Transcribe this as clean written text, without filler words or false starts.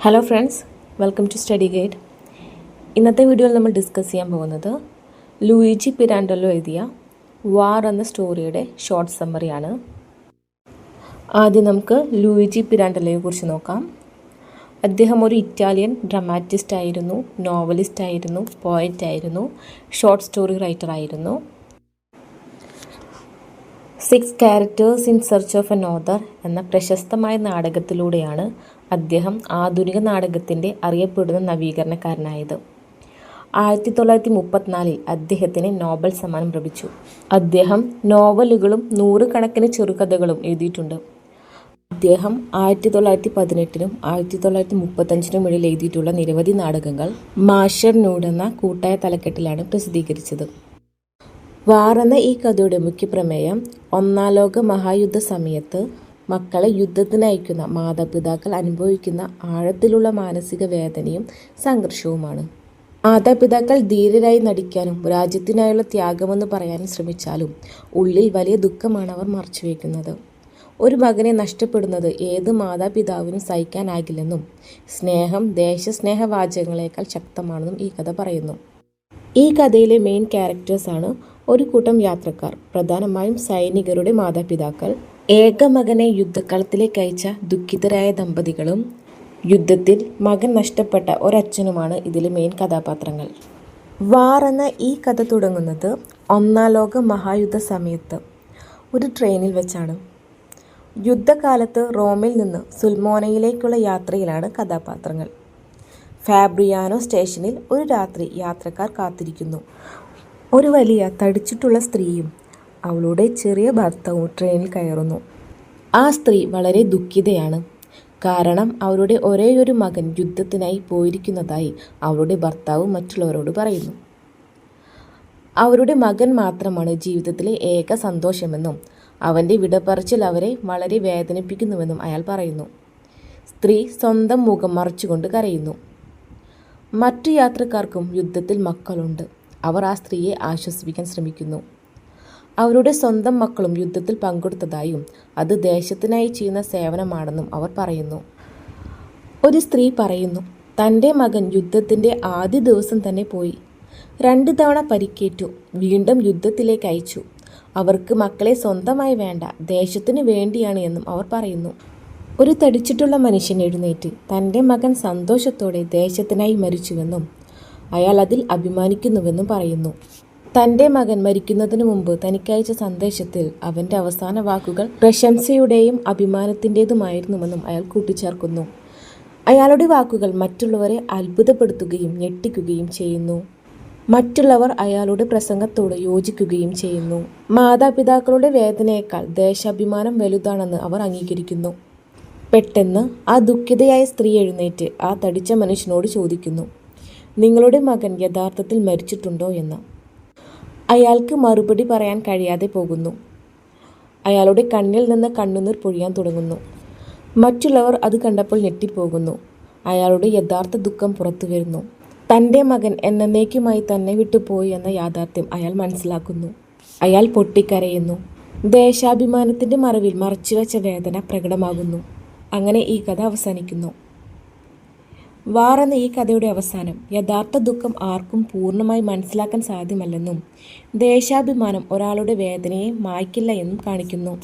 Hello friends, welcome to study guide. ഇന്നത്തെ വീഡിയോയിൽ നമ്മൾ ഡിസ്കസ് ചെയ്യാൻ പോകുന്നത് ലൂയിജി പിരാൻഡല്ലോ എഴുതിയ വാർ എന്ന സ്റ്റോറിയുടെ ഷോർട്ട് സമ്മറിയാണ്. ആദ്യം നമുക്ക് ലൂയിജി പിരാൻഡല്ലോയെ കുറിച്ച് നോക്കാം. അദ്ദേഹം ഒരു ഇറ്റാലിയൻ ഡ്രമാറ്റിസ്റ്റ് ആയിരുന്നു, നോവലിസ്റ്റ് ആയിരുന്നു, പോയറ്റ് ആയിരുന്നു, ഷോർട്ട് സ്റ്റോറി റൈറ്റർ ആയിരുന്നു. 6 characters in search of N author എന്ന പ്രശസ്തമായ നാടകത്തിലൂടെയാണ് അദ്ദേഹം ആധുനിക നാടകത്തിൻ്റെ അറിയപ്പെടുന്ന നവീകരണക്കാരനായത്. 1934 അദ്ദേഹത്തിന് നോബൽ സമ്മാനം ലഭിച്ചു. അദ്ദേഹം നോവലുകളും 100 കണക്കിന് ചെറുകഥകളും എഴുതിയിട്ടുണ്ട്. അദ്ദേഹം 1918 1935 ഇടയിൽ എഴുതിയിട്ടുള്ള നിരവധി നാടകങ്ങൾ മാഷർ നൂഡ് എന്ന കൂട്ടായ തലക്കെട്ടിലാണ് പ്രസിദ്ധീകരിച്ചത്. വാർ എന്ന ഈ കഥയുടെ മുഖ്യപ്രമേയം ഒന്നാം ലോക മഹായുദ്ധ സമയത്ത് മക്കളെ യുദ്ധത്തിന് അയക്കുന്ന മാതാപിതാക്കൾ അനുഭവിക്കുന്ന ആഴത്തിലുള്ള മാനസിക വേദനയും സംഘർഷവുമാണ്. മാതാപിതാക്കൾ ധീരരായി നടിക്കാനും രാജ്യത്തിനായുള്ള ത്യാഗമെന്ന് പറയാനും ശ്രമിച്ചാലും ഉള്ളിൽ വലിയ ദുഃഖമാണ് അവർ മറച്ചുവെക്കുന്നത്. ഒരു മകനെ നഷ്ടപ്പെടുന്നത് ഏത് മാതാപിതാവിനും സഹിക്കാനാകില്ലെന്നും സ്നേഹം ദേശസ്നേഹവാചകങ്ങളെക്കാൾ ശക്തമാണെന്നും ഈ കഥ പറയുന്നു. ഈ കഥയിലെ മെയിൻ ക്യാരക്ടേഴ്സാണ് ഒരു കൂട്ടം യാത്രക്കാർ, പ്രധാനമായും സൈനികരുടെ മാതാപിതാക്കൾ, ഏക മകനെ യുദ്ധക്കളത്തിലേക്ക് അയച്ച ദുഃഖിതരായ ദമ്പതികളും യുദ്ധത്തിൽ മകൻ നഷ്ടപ്പെട്ട ഒരച്ഛനുമാണ് ഇതിലെ മെയിൻ കഥാപാത്രങ്ങൾ. വാർ എന്ന ഈ കഥ തുടങ്ങുന്നത് ഒന്നാം ലോക മഹായുദ്ധ സമയത്ത് ഒരു ട്രെയിനിൽ വെച്ചാണ്. യുദ്ധകാലത്ത് റോമിൽ നിന്ന് സുൽമോനയിലേക്കുള്ള യാത്രയിലാണ് കഥാപാത്രങ്ങൾ. ഫാബ്രിയാനോ സ്റ്റേഷനിൽ ഒരു രാത്രി യാത്രക്കാർ കാത്തിരിക്കുന്നു. ഒരു വലിയ തടിച്ചിട്ടുള്ള സ്ത്രീയും അവളുടെ ചെറിയ ഭർത്താവും ട്രെയിനിൽ കയറുന്നു. ആ സ്ത്രീ വളരെ ദുഃഖിതയാണ്. കാരണം അവരുടെ ഒരേയൊരു മകൻ യുദ്ധത്തിനായി പോയിരിക്കുന്നതായി അവളുടെ ഭർത്താവ് മറ്റുള്ളവരോട് പറയുന്നു. അവരുടെ മകൻ മാത്രമാണ് ജീവിതത്തിലെ ഏക സന്തോഷമെന്നും അവൻ്റെ വിടപറച്ചിൽ അവരെ വളരെ വേദനിപ്പിക്കുന്നുവെന്നും അയാൾ പറയുന്നു. സ്ത്രീ സ്വന്തം മുഖം മറച്ചുകൊണ്ട് കരയുന്നു. മറ്റു യാത്രക്കാർക്കും യുദ്ധത്തിൽ മക്കളുണ്ട്. അവർ ആ സ്ത്രീയെ ആശ്വസിപ്പിക്കാൻ ശ്രമിക്കുന്നു. അവരുടെ സ്വന്തം മക്കളും യുദ്ധത്തിൽ പങ്കെടുത്തതായും അത് ദേശത്തിനായി ചെയ്യുന്ന സേവനമാണെന്നും അവർ പറയുന്നു. ഒരു സ്ത്രീ പറയുന്നു, തൻ്റെ മകൻ യുദ്ധത്തിൻ്റെ ആദ്യ ദിവസം തന്നെ പോയി. 2 തവണ പരിക്കേറ്റു. വീണ്ടും യുദ്ധത്തിലേക്ക് അയച്ചു. അവർക്ക് മക്കളെ സ്വന്തമായി വേണ്ട, ദേശത്തിനു വേണ്ടിയാണ് എന്നും അവർ പറയുന്നു. ഒരു തടിച്ചിട്ടുള്ള മനുഷ്യൻ എഴുന്നേറ്റ് തൻ്റെ മകൻ സന്തോഷത്തോടെ ദേശത്തിനായി മരിച്ചുവെന്നും അയാൾ അതിൽ അഭിമാനിക്കുന്നുവെന്നും പറയുന്നു. തൻ്റെ മകൻ മരിക്കുന്നതിന് മുമ്പ് തനിക്കയച്ച സന്ദേശത്തിൽ അവൻ്റെ അവസാന വാക്കുകൾ പ്രശംസയുടെയും അഭിമാനത്തിൻ്റെതുമായിരുന്നുവെന്നും അയാൾ കൂട്ടിച്ചേർക്കുന്നു. അയാളുടെ വാക്കുകൾ മറ്റുള്ളവരെ അത്ഭുതപ്പെടുത്തുകയും ഞെട്ടിക്കുകയും ചെയ്യുന്നു. മറ്റുള്ളവർ അയാളുടെ പ്രസംഗത്തോട് യോജിക്കുകയും ചെയ്യുന്നു. മാതാപിതാക്കളുടെ വേദനയേക്കാൾ ദേശാഭിമാനം വലുതാണെന്ന് അവർ അംഗീകരിക്കുന്നു. പെട്ടെന്ന് ആ ദുഃഖിതയായ സ്ത്രീ എഴുന്നേറ്റ് ആ തടിച്ച മനുഷ്യനോട് ചോദിക്കുന്നു, നിങ്ങളുടെ മകൻ യഥാർത്ഥത്തിൽ മരിച്ചിട്ടുണ്ടോ എന്ന്. അയാൾക്ക് മറുപടി പറയാൻ കഴിയാതെ പോകുന്നു. അയാളുടെ കണ്ണിൽ നിന്ന് കണ്ണുനീർ പൊഴിയാൻ തുടങ്ങുന്നു. മറ്റുള്ളവർ അത് കണ്ടപ്പോൾ ഞെട്ടിപ്പോകുന്നു. അയാളുടെ യഥാർത്ഥ ദുഃഖം പുറത്തു വരുന്നു. തൻ്റെ മകൻ എന്നേക്കുമായി തന്നെ വിട്ടുപോയി എന്ന യാഥാർത്ഥ്യം അയാൾ മനസ്സിലാക്കുന്നു. അയാൾ പൊട്ടിക്കരയുന്നു. ദേശാഭിമാനത്തിൻ്റെ മറവിൽ മറച്ചുവെച്ച വേദന പ്രകടമാകുന്നു. അങ്ങനെ ഈ കഥ അവസാനിക്കുന്നു. വാർ എന്ന ഈ കഥയുടെ അവസാനം യഥാർത്ഥ ദുഃഖം ആർക്കും പൂർണ്ണമായി മനസ്സിലാക്കാൻ സാധ്യമല്ലെന്നും ദേശാഭിമാനം ഒരാളുടെ വേദനയെ മായ്ക്കില്ല എന്നും കാണിക്കുന്നു.